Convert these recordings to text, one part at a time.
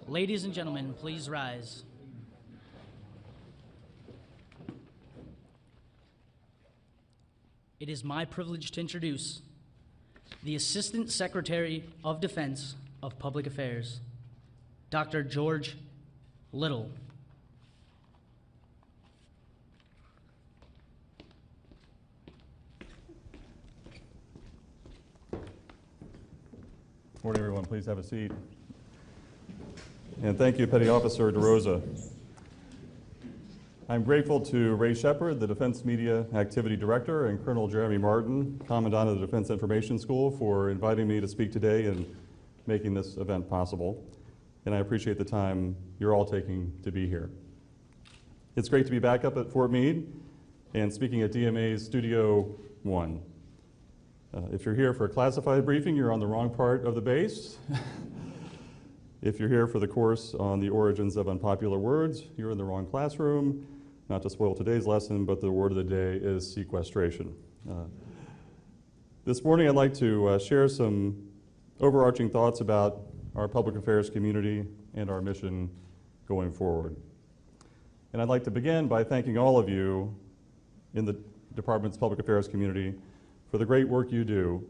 Ladies and gentlemen, please rise. It is my privilege to introduce the Assistant Secretary of Defense of Public Affairs, Dr. George Little. Morning, everyone. Please have a seat. And thank you, Petty Officer DeRosa. I'm grateful to Ray Shepard, the Defense Media Activity Director, and Colonel Jeremy Martin, Commandant of the Defense Information School, for inviting me to speak today and making this event possible. And I appreciate the time you're all taking to be here. It's great to be back up at Fort Meade and speaking at DMA's Studio 1. If you're here for a classified briefing, you're on the wrong part of the base. If you're here for the course on the origins of unpopular words, you're in the wrong classroom. Not to spoil today's lesson, but the word of the day is sequestration. This morning I'd like to share some overarching thoughts about our public affairs community and our mission going forward. And I'd like to begin by thanking all of you in the Department's public affairs community for the great work you do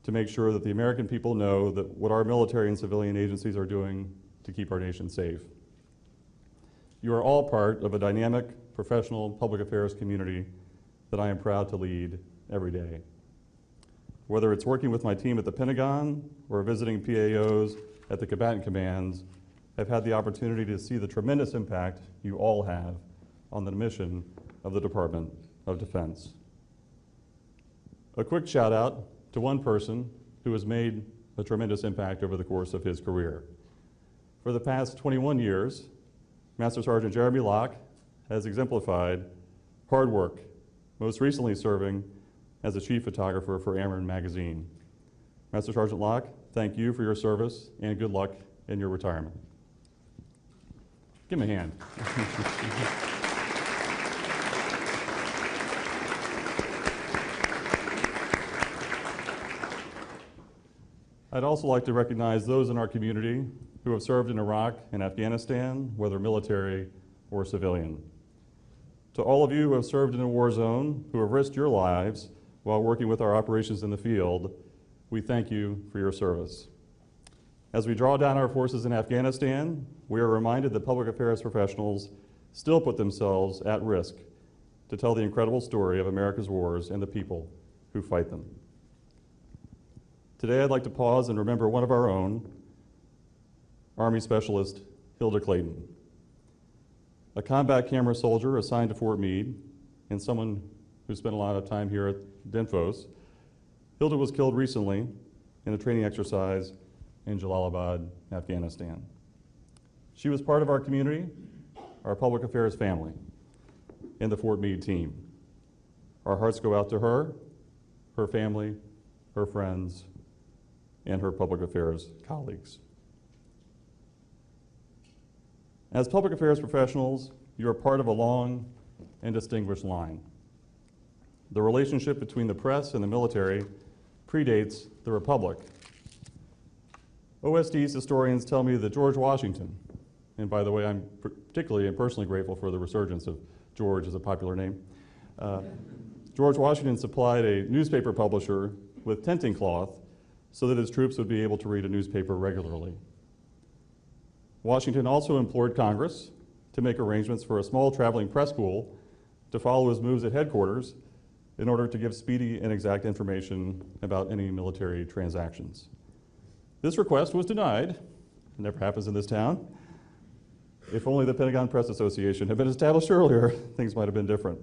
to make sure that the American people know that what our military and civilian agencies are doing to keep our nation safe. You are all part of a dynamic, professional public affairs community that I am proud to lead every day. Whether it's working with my team at the Pentagon or visiting PAOs at the combatant commands, I've had the opportunity to see the tremendous impact you all have on the mission of the Department of Defense. A quick shout out to one person who has made a tremendous impact over the course of his career. For the past 21 years, Master Sergeant Jeremy Locke has exemplified hard work, most recently serving as a chief photographer for Ameren magazine. Master Sergeant Locke, thank you for your service and good luck in your retirement. Give him a hand. I'd also like to recognize those in our community who have served in Iraq and Afghanistan, whether military or civilian. To all of you who have served in a war zone, who have risked your lives while working with our operations in the field, we thank you for your service. As we draw down our forces in Afghanistan, we are reminded that public affairs professionals still put themselves at risk to tell the incredible story of America's wars and the people who fight them. Today, I'd like to pause and remember one of our own, Army Specialist Hilda Clayton. A combat camera soldier assigned to Fort Meade and someone who spent a lot of time here at DINFOS, Hilda was killed recently in a training exercise in Jalalabad, Afghanistan. She was part of our community, our public affairs family, and the Fort Meade team. Our hearts go out to her, her family, her friends, and her public affairs colleagues. As public affairs professionals, you are part of a long and distinguished line. The relationship between the press and the military predates the Republic. OSD's historians tell me that George Washington, and by the way, I'm particularly and personally grateful for the resurgence of George as a popular name. George Washington supplied a newspaper publisher with tenting cloth so that his troops would be able to read a newspaper regularly. Washington also implored Congress to make arrangements for a small traveling press school to follow his moves at headquarters in order to give speedy and exact information about any military transactions. This request was denied. It never happens in this town. If only the Pentagon Press Association had been established earlier, things might have been different.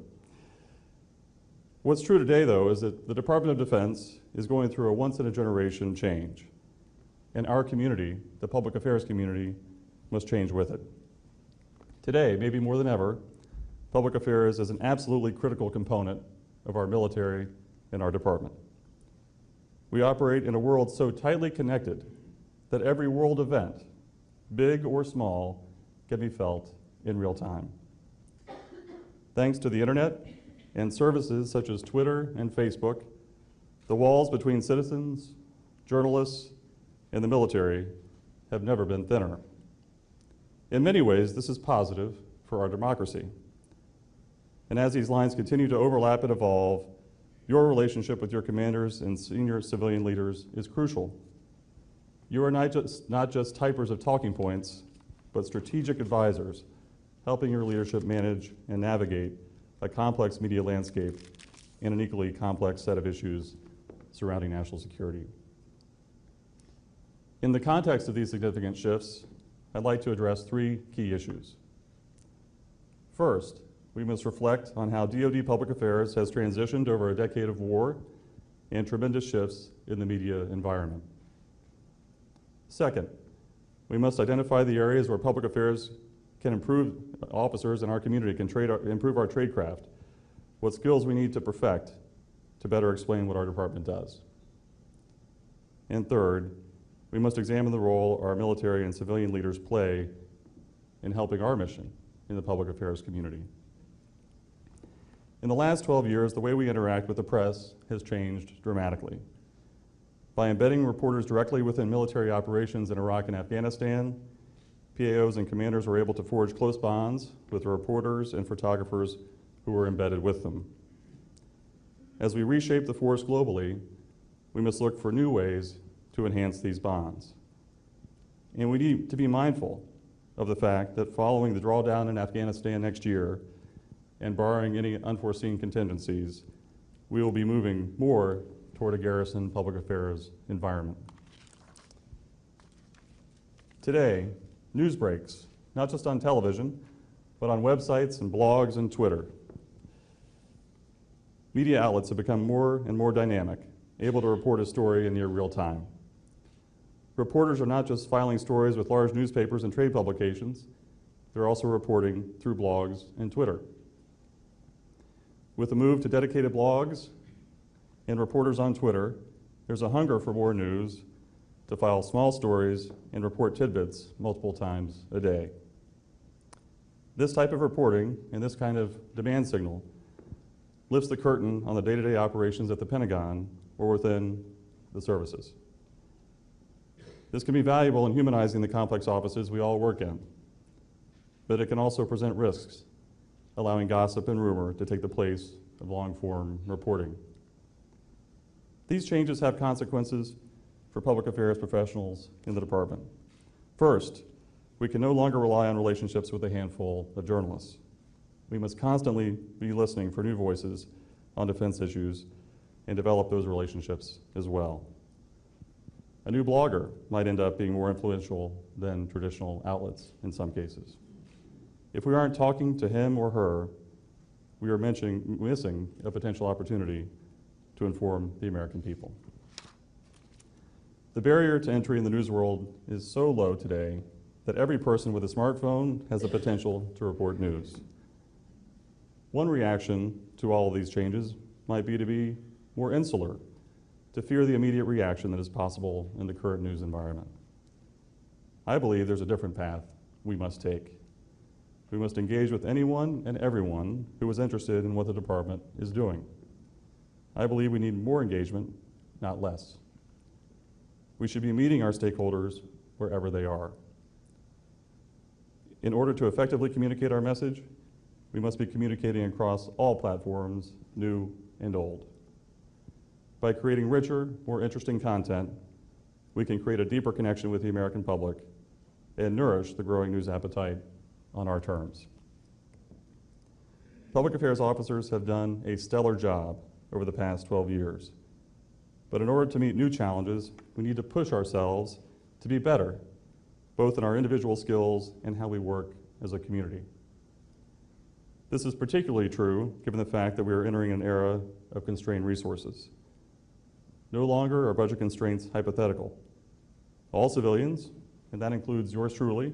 What's true today, though, is that the Department of Defense is going through a once-in-a-generation change, and our community, the public affairs community, must change with it. Today, maybe more than ever, public affairs is an absolutely critical component of our military and our department. We operate in a world so tightly connected that every world event, big or small, can be felt in real time. Thanks to the internet and services such as Twitter and Facebook, the walls between citizens, journalists, and the military have never been thinner. In many ways, this is positive for our democracy. And as these lines continue to overlap and evolve, your relationship with your commanders and senior civilian leaders is crucial. You are not just typers of talking points, but strategic advisors, helping your leadership manage and navigate a complex media landscape and an equally complex set of issues surrounding national security. In the context of these significant shifts, I'd like to address three key issues. First, we must reflect on how DOD Public Affairs has transitioned over a decade of war and tremendous shifts in the media environment. Second, we must identify the areas where public affairs can improve. Officers in our community can improve our tradecraft, what skills we need to perfect to better explain what our department does. And third, we must examine the role our military and civilian leaders play in helping our mission in the public affairs community. In the last 12 years, the way we interact with the press has changed dramatically. By embedding reporters directly within military operations in Iraq and Afghanistan, PAOs and commanders were able to forge close bonds with the reporters and photographers who were embedded with them. As we reshape the force globally, we must look for new ways to enhance these bonds. And we need to be mindful of the fact that following the drawdown in Afghanistan next year, and barring any unforeseen contingencies, we will be moving more toward a garrison public affairs environment. Today, news breaks, not just on television, but on websites and blogs and Twitter. Media outlets have become more and more dynamic, able to report a story in near real time. Reporters are not just filing stories with large newspapers and trade publications, they're also reporting through blogs and Twitter. With the move to dedicated blogs and reporters on Twitter, there's a hunger for more news to file small stories and report tidbits multiple times a day. This type of reporting and this kind of demand signal lifts the curtain on the day-to-day operations at the Pentagon or within the services. This can be valuable in humanizing the complex offices we all work in, but it can also present risks, allowing gossip and rumor to take the place of long-form reporting. These changes have consequences for public affairs professionals in the department. First, we can no longer rely on relationships with a handful of journalists. We must constantly be listening for new voices on defense issues and develop those relationships as well. A new blogger might end up being more influential than traditional outlets in some cases. If we aren't talking to him or her, we are missing a potential opportunity to inform the American people. The barrier to entry in the news world is so low today that every person with a smartphone has the potential to report news. One reaction to all of these changes might be to be more insular, to fear the immediate reaction that is possible in the current news environment. I believe there's a different path we must take. We must engage with anyone and everyone who is interested in what the department is doing. I believe we need more engagement, not less. We should be meeting our stakeholders wherever they are. In order to effectively communicate our message, we must be communicating across all platforms, new and old. By creating richer, more interesting content, we can create a deeper connection with the American public and nourish the growing news appetite on our terms. Public affairs officers have done a stellar job over the past 12 years. But in order to meet new challenges, we need to push ourselves to be better, both in our individual skills and how we work as a community. This is particularly true given the fact that we are entering an era of constrained resources. No longer are budget constraints hypothetical. All civilians, and that includes yours truly,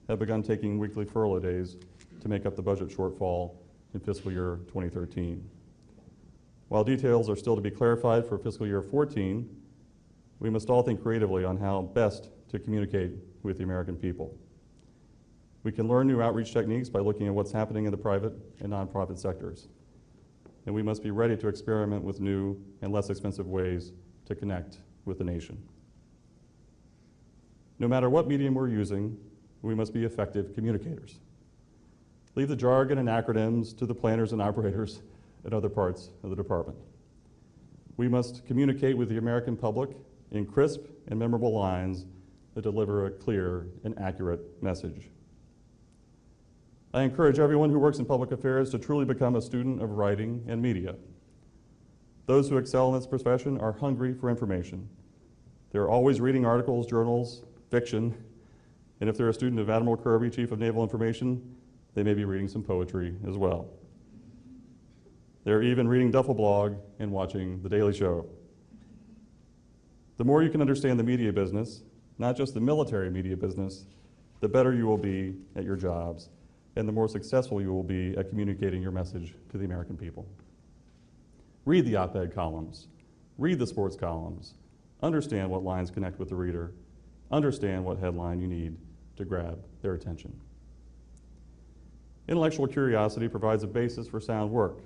have begun taking weekly furlough days to make up the budget shortfall in fiscal year 2013. While details are still to be clarified for fiscal year 14, we must all think creatively on how best to communicate with the American people. We can learn new outreach techniques by looking at what's happening in the private and nonprofit sectors. And we must be ready to experiment with new and less expensive ways to connect with the nation. No matter what medium we're using, we must be effective communicators. Leave the jargon and acronyms to the planners and operators at other parts of the department. We must communicate with the American public in crisp and memorable lines that deliver a clear and accurate message. I encourage everyone who works in public affairs to truly become a student of writing and media. Those who excel in this profession are hungry for information. They're always reading articles, journals, fiction, and if they're a student of Admiral Kirby, Chief of Naval Information, they may be reading some poetry as well. They're even reading Duffel Blog and watching The Daily Show. The more you can understand the media business, not just the military media business, the better you will be at your jobs, and the more successful you will be at communicating your message to the American people. Read the op-ed columns, read the sports columns, understand what lines connect with the reader, understand what headline you need to grab their attention. Intellectual curiosity provides a basis for sound work,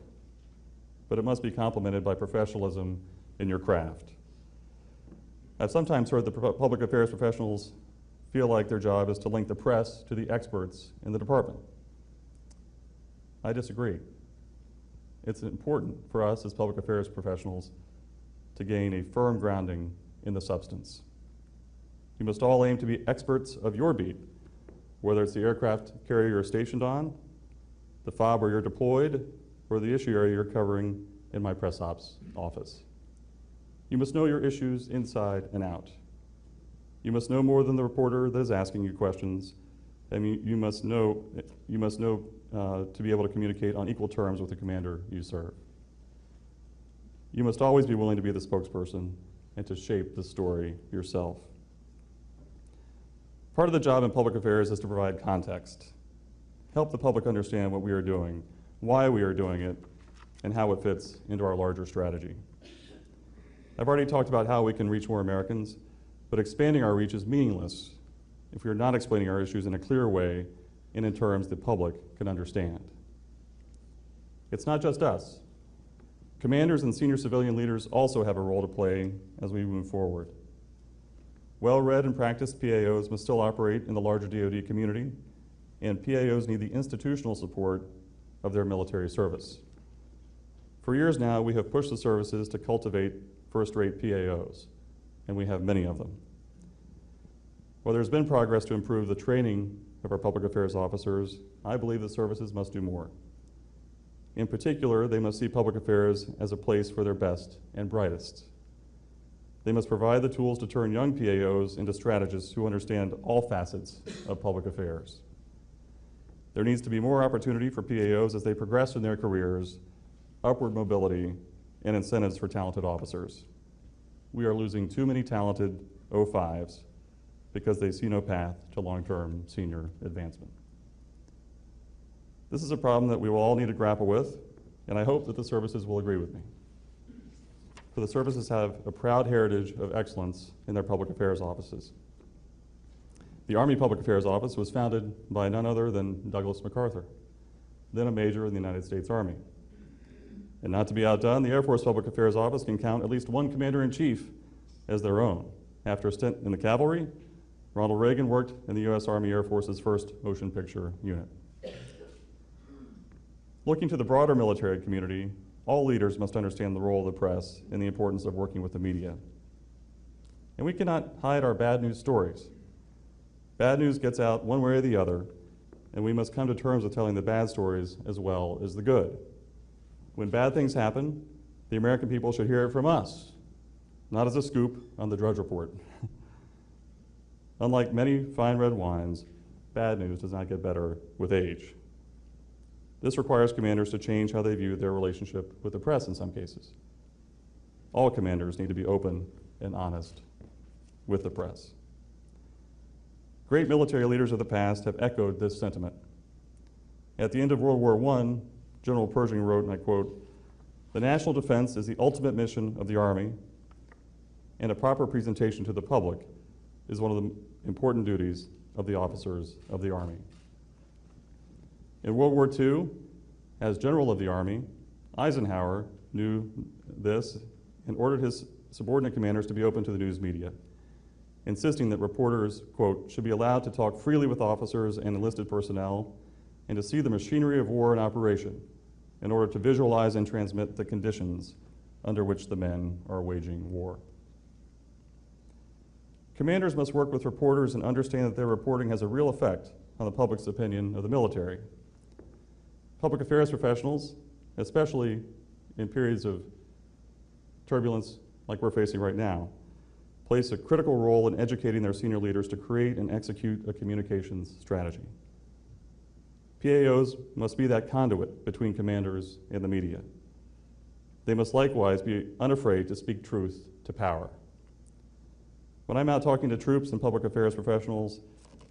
but it must be complemented by professionalism in your craft. I've sometimes heard the public affairs professionals feel like their job is to link the press to the experts in the department. I disagree. It's important for us as public affairs professionals to gain a firm grounding in the substance. You must all aim to be experts of your beat, whether it's the aircraft carrier you're stationed on, the FOB where you're deployed, or the issue area you're covering in my press ops office. You must know your issues inside and out. You must know more than the reporter that is asking you questions, and you must know to be able to communicate on equal terms with the commander you serve. You must always be willing to be the spokesperson and to shape the story yourself. Part of the job in public affairs is to provide context, help the public understand what we are doing, why we are doing it, and how it fits into our larger strategy. I've already talked about how we can reach more Americans, but expanding our reach is meaningless if we are not explaining our issues in a clear way and in terms the public can understand. It's not just us. Commanders and senior civilian leaders also have a role to play as we move forward. Well-read and practiced PAOs must still operate in the larger DOD community, and PAOs need the institutional support of their military service. For years now, we have pushed the services to cultivate first-rate PAOs, and we have many of them. While there's been progress to improve the training of our public affairs officers, I believe the services must do more. In particular, they must see public affairs as a place for their best and brightest. They must provide the tools to turn young PAOs into strategists who understand all facets of public affairs. There needs to be more opportunity for PAOs as they progress in their careers, upward mobility, and incentives for talented officers. We are losing too many talented 05s because they see no path to long-term senior advancement. This is a problem that we will all need to grapple with, and I hope that the services will agree with me. For the services have a proud heritage of excellence in their public affairs offices. The Army Public Affairs Office was founded by none other than Douglas MacArthur, then a major in the United States Army. And not to be outdone, the Air Force Public Affairs Office can count at least one commander-in-chief as their own. After a stint in the cavalry, Ronald Reagan worked in the U.S. Army Air Force's 1st Motion Picture Unit. Looking to the broader military community, all leaders must understand the role of the press and the importance of working with the media. And we cannot hide our bad news stories. Bad news gets out one way or the other, and we must come to terms with telling the bad stories as well as the good. When bad things happen, the American people should hear it from us, not as a scoop on the Drudge Report. Unlike many fine red wines, bad news does not get better with age. This requires commanders to change how they view their relationship with the press in some cases. All commanders need to be open and honest with the press. Great military leaders of the past have echoed this sentiment. At the end of World War I, General Pershing wrote, and I quote, "The national defense is the ultimate mission of the Army, and a proper presentation to the public is one of the important duties of the officers of the Army." In World War II, as General of the Army, Eisenhower knew this and ordered his subordinate commanders to be open to the news media. insisting that reporters, quote, should be allowed to talk freely with officers and enlisted personnel and to see the machinery of war in operation in order to visualize and transmit the conditions under which the men are waging war. Commanders must work with reporters and understand that their reporting has a real effect on the public's opinion of the military. Public affairs professionals, especially in periods of turbulence like we're facing right now, plays a critical role in educating their senior leaders to create and execute a communications strategy. PAOs must be that conduit between commanders and the media. They must likewise be unafraid to speak truth to power. When I'm out talking to troops and public affairs professionals,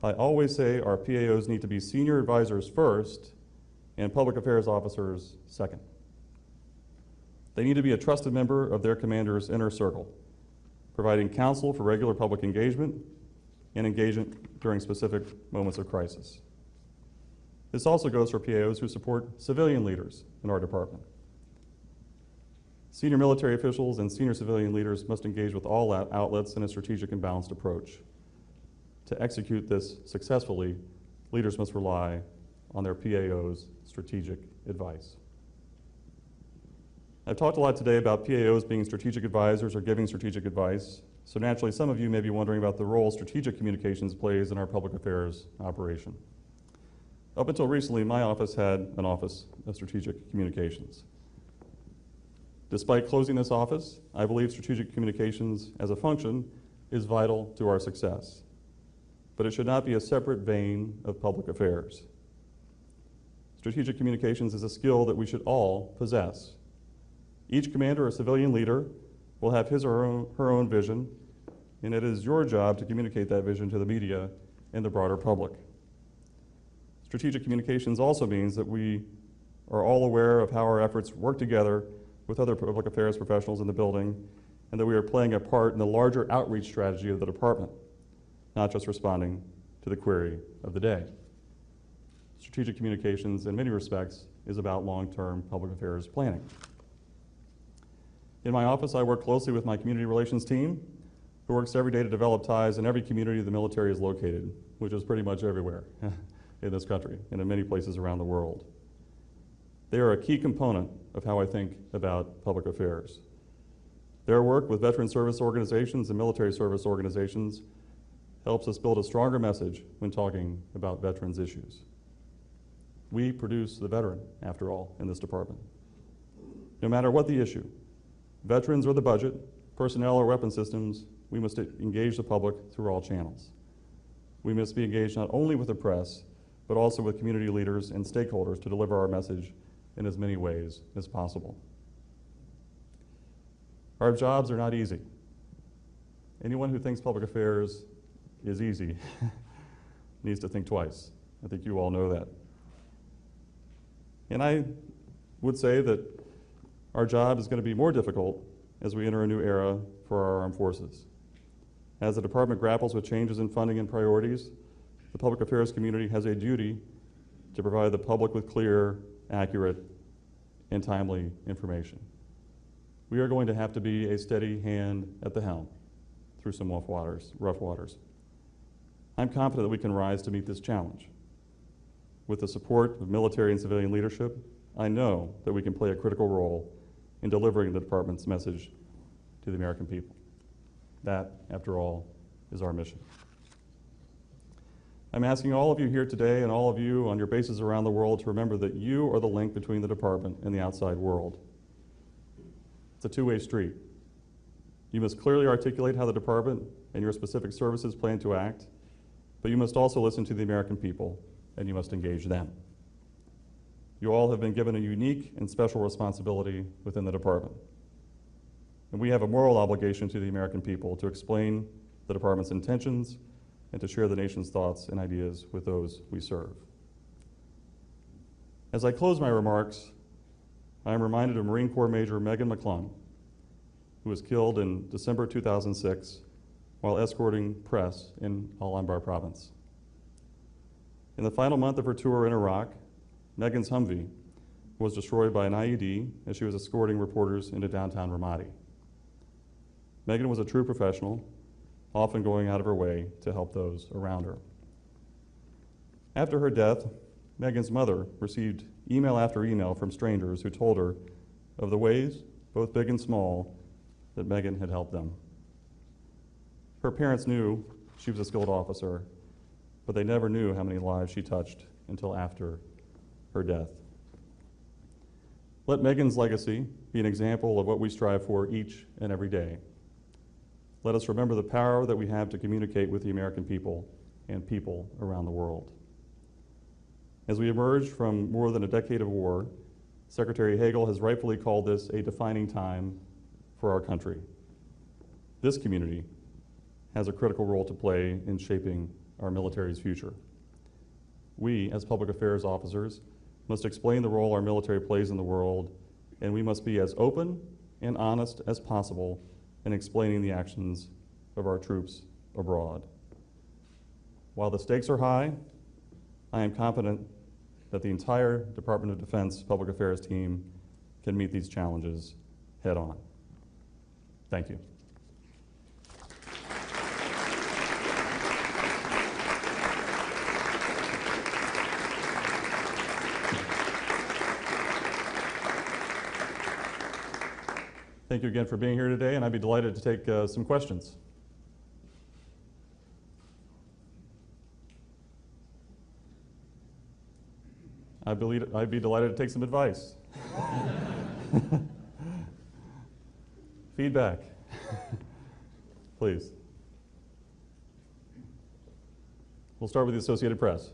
I always say our PAOs need to be senior advisors first and public affairs officers second. They need to be a trusted member of their commander's inner circle, providing counsel for regular public engagement and engagement during specific moments of crisis. This also goes for PAOs who support civilian leaders in our department. Senior military officials and senior civilian leaders must engage with all outlets in a strategic and balanced approach. To execute this successfully, leaders must rely on their PAO's strategic advice. I've talked a lot today about PAOs being strategic advisors or giving strategic advice, so naturally some of you may be wondering about the role strategic communications plays in our public affairs operation. Up until recently, my office had an office of strategic communications. Despite closing this office, I believe strategic communications as a function is vital to our success, but it should not be a separate vein of public affairs. Strategic communications is a skill that we should all possess. Each commander or civilian leader will have his or her own vision, and it is your job to communicate that vision to the media and the broader public. Strategic communications also means that we are all aware of how our efforts work together with other public affairs professionals in the building, and that we are playing a part in the larger outreach strategy of the department, not just responding to the query of the day. Strategic communications, in many respects, is about long-term public affairs planning. In my office, I work closely with my community relations team, who works every day to develop ties in every community the military is located, which is pretty much everywhere in this country and in many places around the world. They are a key component of how I think about public affairs. Their work with veteran service organizations and military service organizations helps us build a stronger message when talking about veterans issues. We produce the veteran, after all, in this department. No matter what the issue, veterans or the budget, personnel or weapon systems, we must engage the public through all channels. We must be engaged not only with the press, but also with community leaders and stakeholders to deliver our message in as many ways as possible. Our jobs are not easy. Anyone who thinks public affairs is easy needs to think twice. I think you all know that. And I would say that our job is going to be more difficult as we enter a new era for our armed forces. As the department grapples with changes in funding and priorities, the public affairs community has a duty to provide the public with clear, accurate, and timely information. We are going to have to be a steady hand at the helm through some rough waters. I'm confident that we can rise to meet this challenge. With the support of military and civilian leadership, I know that we can play a critical role in delivering the department's message to the American people. That, after all, is our mission. I'm asking all of you here today and all of you on your bases around the world to remember that you are the link between the department and the outside world. It's a two-way street. You must clearly articulate how the department and your specific services plan to act, but you must also listen to the American people and you must engage them. You all have been given a unique and special responsibility within the department. And we have a moral obligation to the American people to explain the department's intentions and to share the nation's thoughts and ideas with those we serve. As I close my remarks, I am reminded of Marine Corps Major Megan McClung, who was killed in December 2006 while escorting press in Al-Anbar province. In the final month of her tour in Iraq, Megan's Humvee was destroyed by an IED as she was escorting reporters into downtown Ramadi. Megan was a true professional, often going out of her way to help those around her. After her death, Megan's mother received email after email from strangers who told her of the ways, both big and small, that Megan had helped them. Her parents knew she was a skilled officer, but they never knew how many lives she touched until after her death. Let Megan's legacy be an example of what we strive for each and every day. Let us remember the power that we have to communicate with the American people and people around the world. As we emerge from more than a decade of war, Secretary Hagel has rightfully called this a defining time for our country. This community has a critical role to play in shaping our military's future. We, as public affairs officers, must explain the role our military plays in the world, and we must be as open and honest as possible in explaining the actions of our troops abroad. While the stakes are high, I am confident that the entire Department of Defense Public Affairs team can meet these challenges head on. Thank you. Thank you again for being here today, and I'd be delighted to take some questions. I'd be delighted to take some advice. Feedback. Please. We'll start with the Associated Press.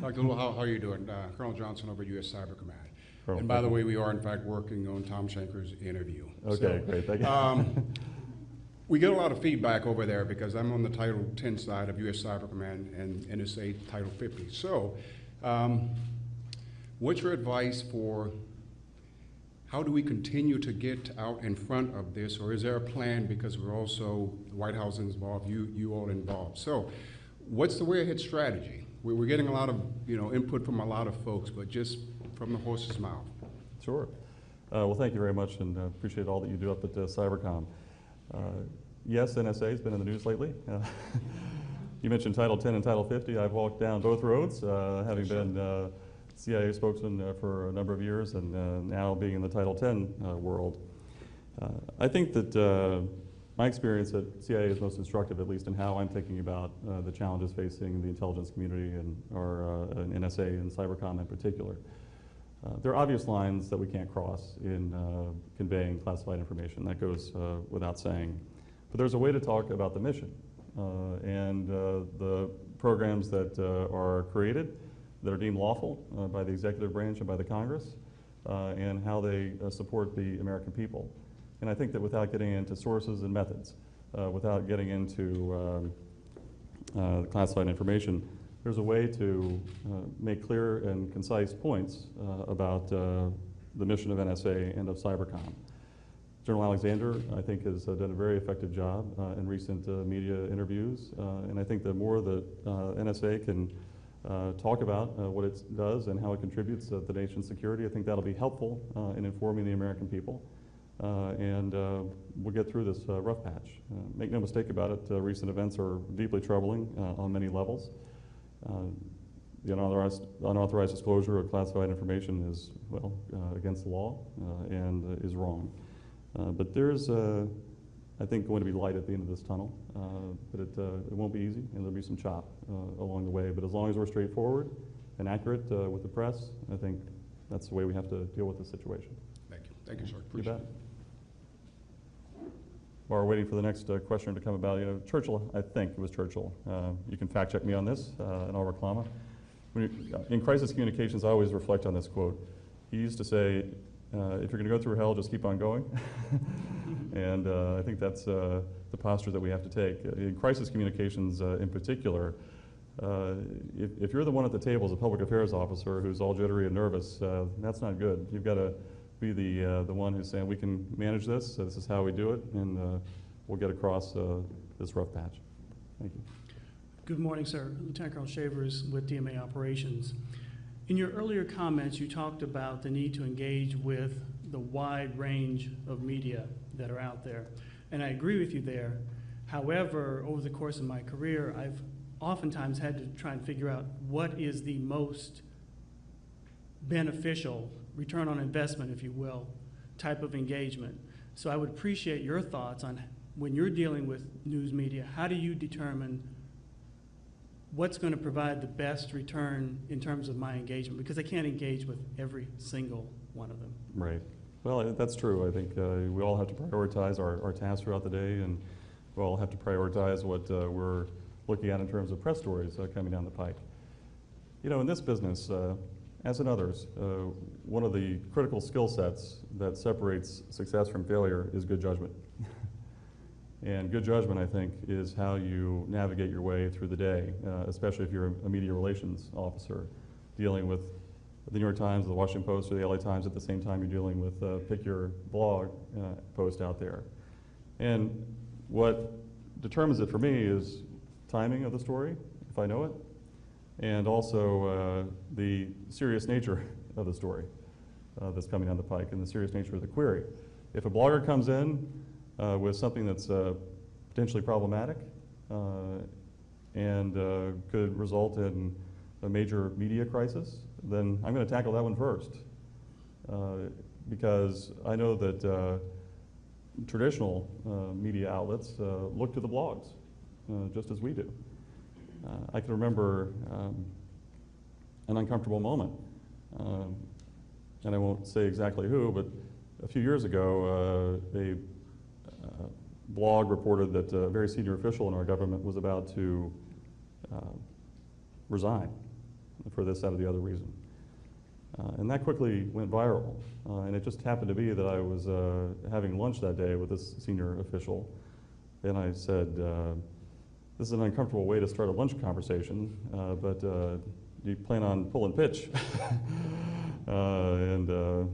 Dr. Little, how are you doing? Colonel Johnson over at U.S. Cyber Command. Colonel, And by the way, we are in fact working on Tom Shanker's interview. Okay, great, thank you. We get a lot of feedback over there because I'm on the Title 10 side of U.S. Cyber Command and NSA Title 50. So, what's your advice for how do we continue to get out in front of this, or is there a plan, because we're also, the White House is involved, you all involved. So, what's the way ahead strategy? We're getting a lot of input from a lot of folks, but just from the horse's mouth. Sure. Well, thank you very much, and appreciate all that you do up at Cybercom. Yes, NSA has been in the news lately. You mentioned Title 10 and Title 50. I've walked down both roads, having been CIA spokesman for a number of years, and now being in the Title 10 world. I think that my experience at CIA is most instructive, at least in how I'm thinking about the challenges facing the intelligence community and our NSA and Cybercom in particular. There are obvious lines that we can't cross in conveying classified information. That goes without saying. But there's a way to talk about the mission and the programs that are created that are deemed lawful by the executive branch and by the Congress, and how they support the American people. And I think that without getting into sources and methods, without getting into classified information, there's a way to make clear and concise points about the mission of NSA and of Cybercom. General Alexander, I think, has done a very effective job in recent media interviews, and I think the more that NSA can talk about what it does and how it contributes to the nation's security, I think that'll be helpful in informing the American people, and we'll get through this rough patch. Make no mistake about it, recent events are deeply troubling on many levels. The unauthorized disclosure of classified information is, well, against the law and is wrong. But there's, I think, going to be light at the end of this tunnel. But it won't be easy, and there'll be some chop along the way. But as long as we're straightforward and accurate with the press, I think that's the way we have to deal with the situation. Thank you. Thank you, sir. Appreciate Appreciate it. it. While we're waiting for the next questioner to come about, Churchill, I think it was Churchill. You can fact check me on this, and I'll reclaim it. In crisis communications, I always reflect on this quote. He used to say, if you're going to go through hell, just keep on going. And I think that's the posture that we have to take. In crisis communications in particular, if you're the one at the table as a public affairs officer who's all jittery and nervous, that's not good. You've got to be the one who's saying, we can manage this, this is how we do it, and we'll get across this rough patch. Thank you. Good morning, sir. Lieutenant Colonel Shavers with DMA Operations. In your earlier comments, you talked about the need to engage with the wide range of media that are out there. And I agree with you there. However, over the course of my career, I've oftentimes had to try and figure out what is the most beneficial return on investment, if you will, type of engagement. So I would appreciate your thoughts on when you're dealing with news media, how do you determine what's going to provide the best return in terms of my engagement? Because I can't engage with every single one of them. Right. Well, that's true. I think we all have to prioritize our tasks throughout the day, and we all have to prioritize what we're looking at in terms of press stories coming down the pike. You know, in this business, as in others, one of the critical skill sets that separates success from failure is good judgment. And good judgment, I think, is how you navigate your way through the day, especially if you're a media relations officer dealing with the New York Times, the Washington Post, or the LA Times at the same time you're dealing with pick your blog post out there. And what determines it for me is timing of the story, if I know it, and also the serious nature of the story that's coming down the pike and the serious nature of the query. If a blogger comes in with something that's potentially problematic and could result in a major media crisis, then I'm going to tackle that one first. Because I know that traditional media outlets look to the blogs, just as we do. I can remember an uncomfortable moment, and I won't say exactly who, but a few years ago, a blog reported that a very senior official in our government was about to resign for this, that, or the other reason. And that quickly went viral. And it just happened to be that I was having lunch that day with this senior official, and I said, this is an uncomfortable way to start a lunch conversation, but do you plan on pull and pitch? And of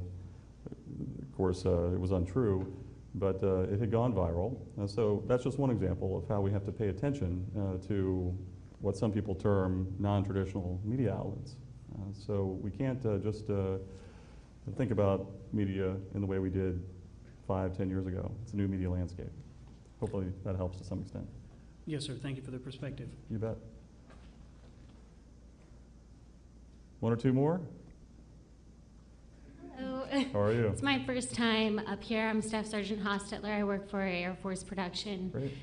course, it was untrue, but it had gone viral. So that's just one example of how we have to pay attention to what some people term non-traditional media outlets. So we can't just think about media in the way we did 5, 10 years ago. It's a new media landscape. Hopefully that helps to some extent. Yes, sir. Thank you for the perspective. You bet. One or two more? Hello. How are you? It's my first time up here. I'm Staff Sergeant Hostetler. I work for Air Force Production. Great.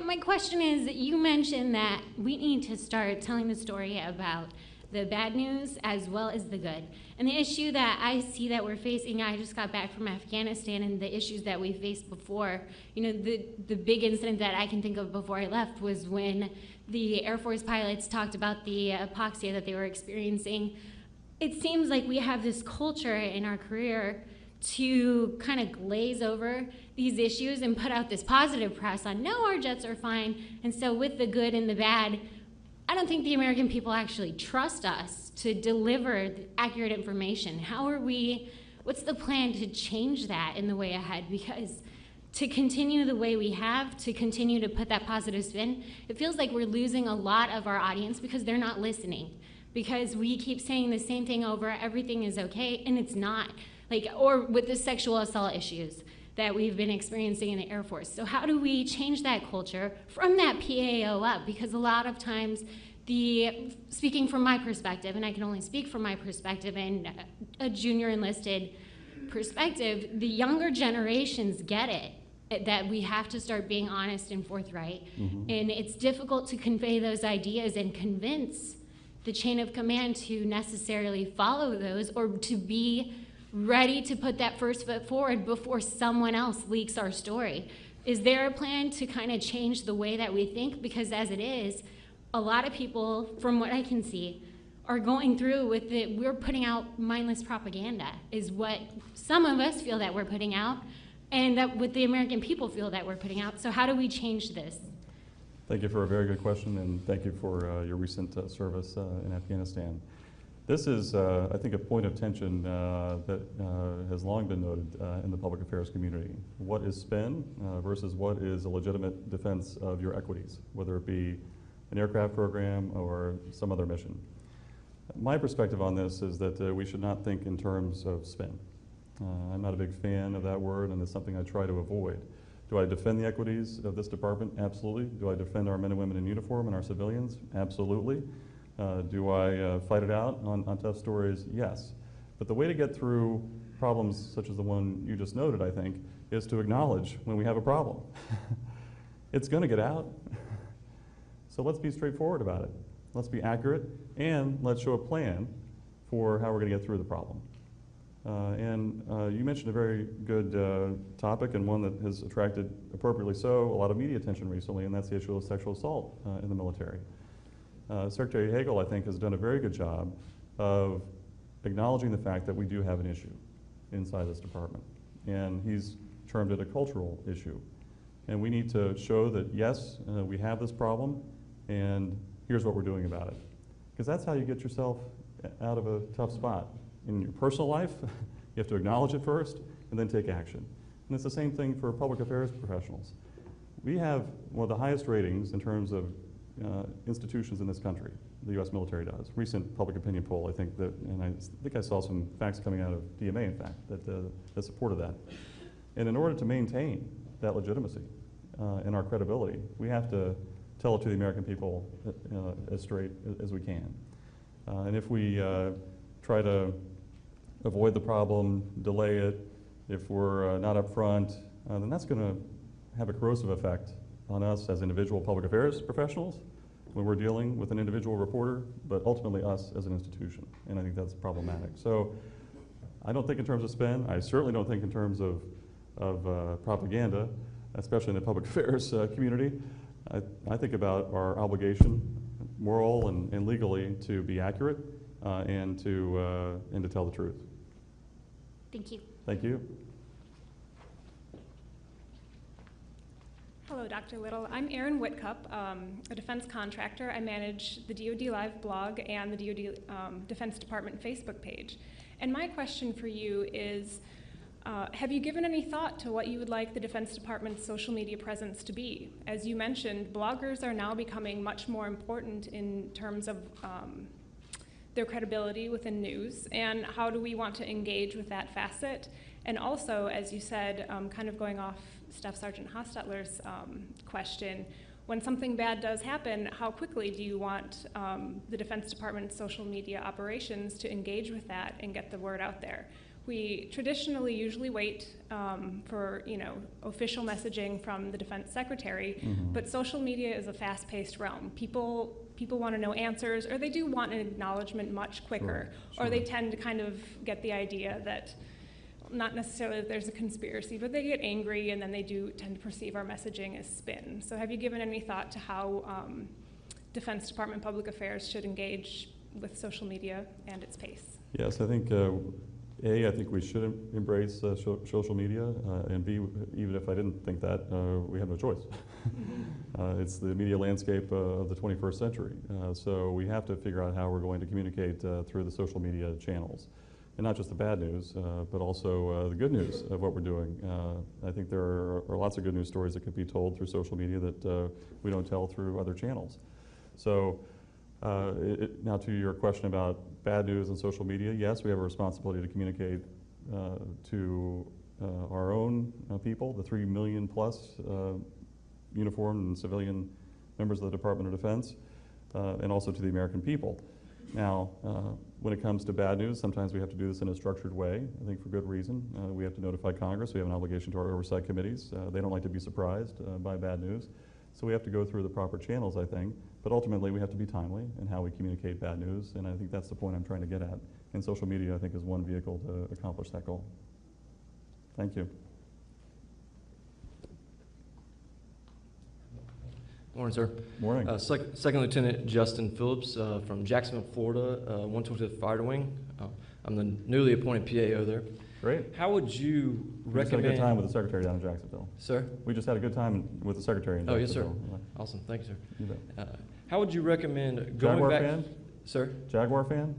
My question is, you mentioned that we need to start telling the story about the bad news as well as the good. And the issue that I see that we're facing, I just got back from Afghanistan, and the issues that we faced before, you know, the big incident that I can think of before I left was when the Air Force pilots talked about the hypoxia that they were experiencing. It seems like we have this culture in our career to kind of glaze over these issues and put out this positive press on, no, our jets are fine. And so with the good and the bad, I don't think the American people actually trust us to deliver accurate information. What's the plan to change that in the way ahead? Because to continue the way we have, to continue to put that positive spin, it feels like we're losing a lot of our audience because they're not listening. Because we keep saying the same thing over, everything is okay, and it's not. Or with the sexual assault issues that we've been experiencing in the Air Force. So how do we change that culture from that PAO up? Because a lot of times, speaking from my perspective, and I can only speak from my perspective and a junior enlisted perspective, the younger generations get it, that we have to start being honest and forthright. Mm-hmm. And it's difficult to convey those ideas and convince the chain of command to necessarily follow those or to be ready to put that first foot forward before someone else leaks our story. Is there a plan to kind of change the way that we think? Because as it is, a lot of people, from what I can see, are going through with it. We're putting out mindless propaganda, is what some of us feel that we're putting out, and that what the American people feel that we're putting out. So how do we change this? Thank you for a very good question, and thank you for your recent service in Afghanistan. This is, I think, a point of tension that has long been noted in the public affairs community. What is spin versus what is a legitimate defense of your equities, whether it be an aircraft program or some other mission. My perspective on this is that we should not think in terms of spin. I'm not a big fan of that word, and it's something I try to avoid. Do I defend the equities of this department? Absolutely. Do I defend our men and women in uniform and our civilians? Absolutely. Do I fight it out on tough stories? Yes. But the way to get through problems such as the one you just noted, I think, is to acknowledge when we have a problem. It's going to get out. So let's be straightforward about it. Let's be accurate, and let's show a plan for how we're going to get through the problem. You mentioned a very good topic, and one that has attracted, appropriately so, a lot of media attention recently, and that's the issue of sexual assault in the military. Secretary Hagel, I think, has done a very good job of acknowledging the fact that we do have an issue inside this department. And he's termed it a cultural issue. And we need to show that, yes, we have this problem, and here's what we're doing about it. Because that's how you get yourself out of a tough spot. In your personal life, you have to acknowledge it first, and then take action. And it's the same thing for public affairs professionals. We have one of the highest ratings in terms of institutions in this country. The U.S. military does. Recent public opinion poll, I think I saw some facts coming out of DMA, in fact, that supported that. And in order to maintain that legitimacy and our credibility, we have to tell it to the American people as straight as we can. And if we try to avoid the problem, delay it, if we're not upfront, then that's going to have a corrosive effect on us as individual public affairs professionals when we're dealing with an individual reporter, but ultimately us as an institution. And I think that's problematic. So I don't think in terms of spin. I certainly don't think in terms of propaganda, especially in the public affairs community. I think about our obligation, moral and legally, to be accurate and to tell the truth. Thank you. Thank you. Hello, Dr. Little. I'm Erin Whitcup, a defense contractor. I manage the DOD Live blog and the DOD Defense Department Facebook page. And my question for you is, have you given any thought to what you would like the Defense Department's social media presence to be? As you mentioned, bloggers are now becoming much more important in terms of their credibility within news, and how do we want to engage with that facet? And also, as you said, kind of going off Staff Sergeant Hostetler's question, when something bad does happen, how quickly do you want the Defense Department's social media operations to engage with that and get the word out there? We traditionally usually wait for official messaging from the Defense Secretary, but social media is a fast-paced realm. People want to know answers, or they do want an acknowledgement much quicker, or they tend to kind of get the idea that, not necessarily that there's a conspiracy, but they get angry, and then they do tend to perceive our messaging as spin. So have you given any thought to how Defense Department Public Affairs should engage with social media and its pace? Yes, I think I think we should embrace social media, and B, even if I didn't think that, we have no choice. It's the media landscape of the 21st century. So we have to figure out how we're going to communicate through the social media channels. And not just the bad news, but also the good news of what we're doing. I think there are lots of good news stories that could be told through social media that we don't tell through other channels. So now to your question about bad news and social media, yes, we have a responsibility to communicate to our own people, the 3 million plus uniformed and civilian members of the Department of Defense, and also to the American people. Now, when it comes to bad news, sometimes we have to do this in a structured way, I think for good reason. We have to notify Congress. We have an obligation to our oversight committees. They don't like to be surprised by bad news. So we have to go through the proper channels, I think. But ultimately, we have to be timely in how we communicate bad news, and I think that's the point I'm trying to get at. And social media, I think, is one vehicle to accomplish that goal. Thank you. Morning, sir. Morning. Second Lieutenant Justin Phillips from Jacksonville, Florida, 125th Fire Wing. I'm the newly appointed PAO there. Great. How would you recommend... We just had a good time with the Secretary down in Jacksonville. Sir? We just had a good time with the Secretary in Jacksonville. Oh, yes, sir. Awesome. Thank you, sir. You bet. How would you recommend going Jaguar back... fan? Sir? Jaguar fan?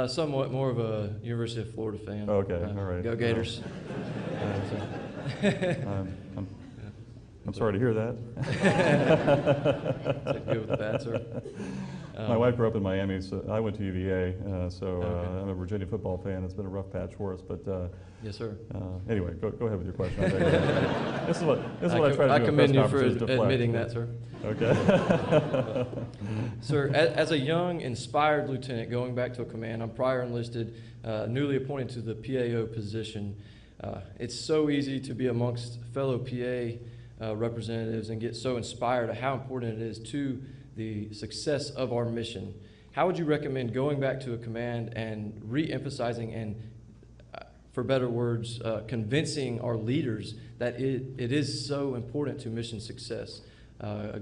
Somewhat more of a University of Florida fan. Oh, okay, all right. Go Gators. I'm sorry to hear that. Good with the bad, sir. My wife grew up in Miami, so I went to UVA, so Okay. I'm a Virginia football fan. It's been a rough patch for us, but Yes, sir. anyway, go ahead with your question. This is what I try to do. I at commend press you for conferences, deflect. admitting that, sir. Okay. Sir, as a young, inspired lieutenant going back to a command, I'm prior enlisted, newly appointed to the PAO position. It's so easy to be amongst fellow PA representatives and get so inspired at how important it is to the success of our mission. How would you recommend going back to a command and re-emphasizing and, for better words, convincing our leaders that it is so important to mission success?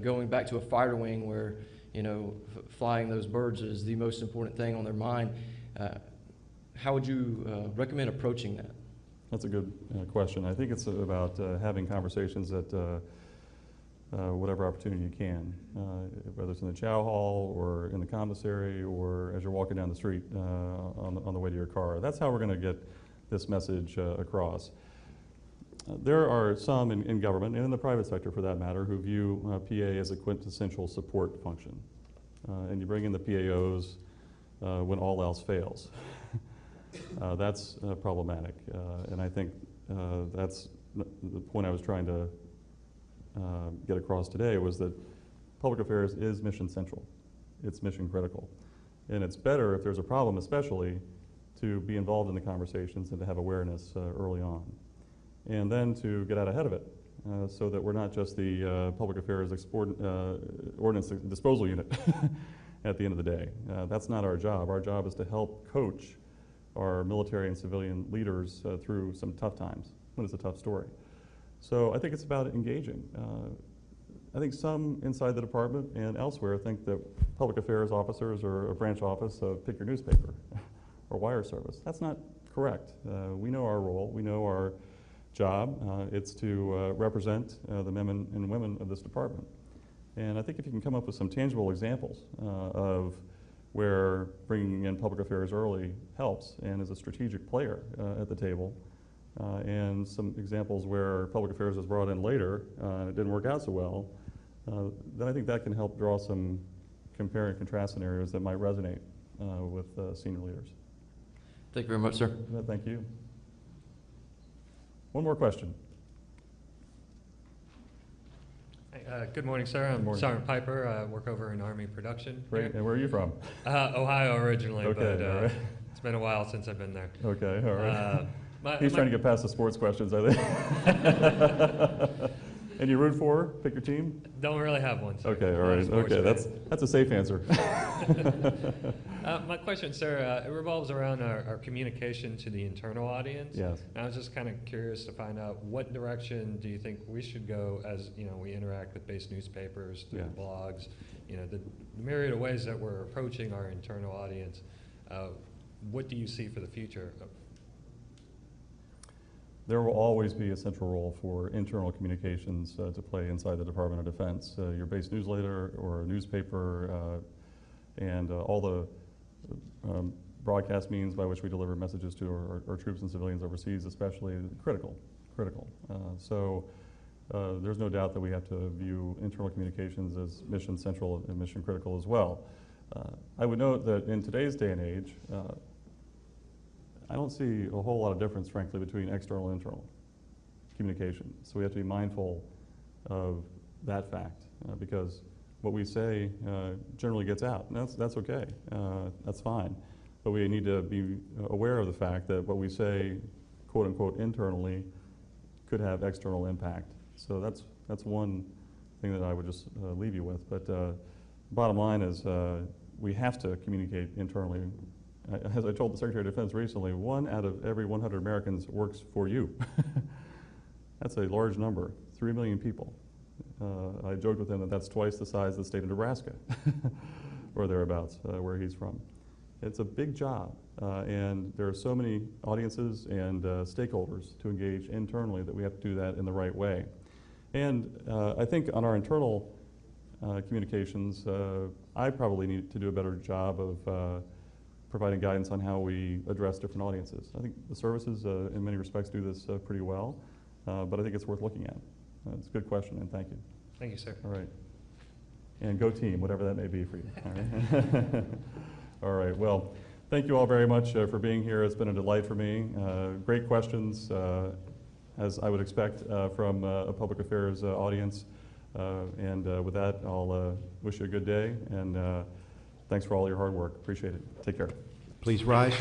Going back to a fighter wing where, you know, flying those birds is the most important thing on their mind. How would you recommend approaching that? That's a good question. I think it's about having conversations at whatever opportunity you can, whether it's in the chow hall or in the commissary or as you're walking down the street on the way to your car. That's how we're going to get this message across. There are some in government and in the private sector, for that matter, who view PA as a quintessential support function. And you bring in the PAOs when all else fails. That's problematic. And I think that's the point I was trying to get across today, was that public affairs is mission central. It's mission critical. And it's better, if there's a problem especially, to be involved in the conversations and to have awareness early on. And then to get out ahead of it, so that we're not just the public affairs ordinance disposal unit at the end of the day. That's not our job. Our job is to help coach our military and civilian leaders through some tough times when it's a tough story. So I think it's about engaging. I think some inside the department and elsewhere think that public affairs officers or a branch office pick your newspaper or wire service. That's not correct. We know our role. We know our job. It's to represent the men and women of this department. And I think if you can come up with some tangible examples of where bringing in public affairs early helps and is a strategic player at the table, and some examples where public affairs is brought in later and it didn't work out so well, then I think that can help draw some compare and contrast scenarios that might resonate with senior leaders. Thank you very much, sir. Thank you. One more question. Good morning, sir. I'm morning. Sergeant Piper. I work over in Army production. Great. And where are you from? Ohio originally, Okay, but all right. it's been a while since I've been there. Okay, all right. My- He's my- trying to get past the sports questions, I think. And you root for? Pick your team? Don't really have one, sir. Okay, all Not a right. sports Okay, fan. that's a safe answer. My question, sir, it revolves around our communication to the internal audience. Yes. And I was just kind of curious to find out what direction do you think we should go as, you know, we interact with base newspapers, through Yeah. the blogs, you know, the myriad of ways that we're approaching our internal audience. What do you see for the future? There will always be a central role for internal communications to play inside the Department of Defense. Your base newsletter or a newspaper and all the broadcast means by which we deliver messages to our troops and civilians overseas, especially, critical. So there's no doubt that we have to view internal communications as mission central and mission critical as well. I would note that in today's day and age, I don't see a whole lot of difference, frankly, between external and internal communication. So we have to be mindful of that fact because what we say generally gets out. And that's okay. That's fine. But we need to be aware of the fact that what we say, quote unquote, internally could have external impact. So that's one thing that I would just leave you with. But bottom line is we have to communicate internally. As I told the Secretary of Defense recently, 1 out of every 100 Americans works for you. That's a large number, 3 million people. I joked with him that that's twice the size of the state of Nebraska, or thereabouts, where he's from. It's a big job, and there are so many audiences and stakeholders to engage internally that we have to do that in the right way. And I think on our internal communications, I probably need to do a better job of providing guidance on how we address different audiences. I think the services, in many respects, do this pretty well, but I think it's worth looking at. It's a good question, and thank you. Thank you, sir. All right. And go team, whatever that may be for you. All right, all right. Well, thank you all very much for being here. It's been a delight for me. Great questions, as I would expect from a public affairs audience. With that, I'll wish you a good day, and thanks for all your hard work. Appreciate it. Take care. Please rise.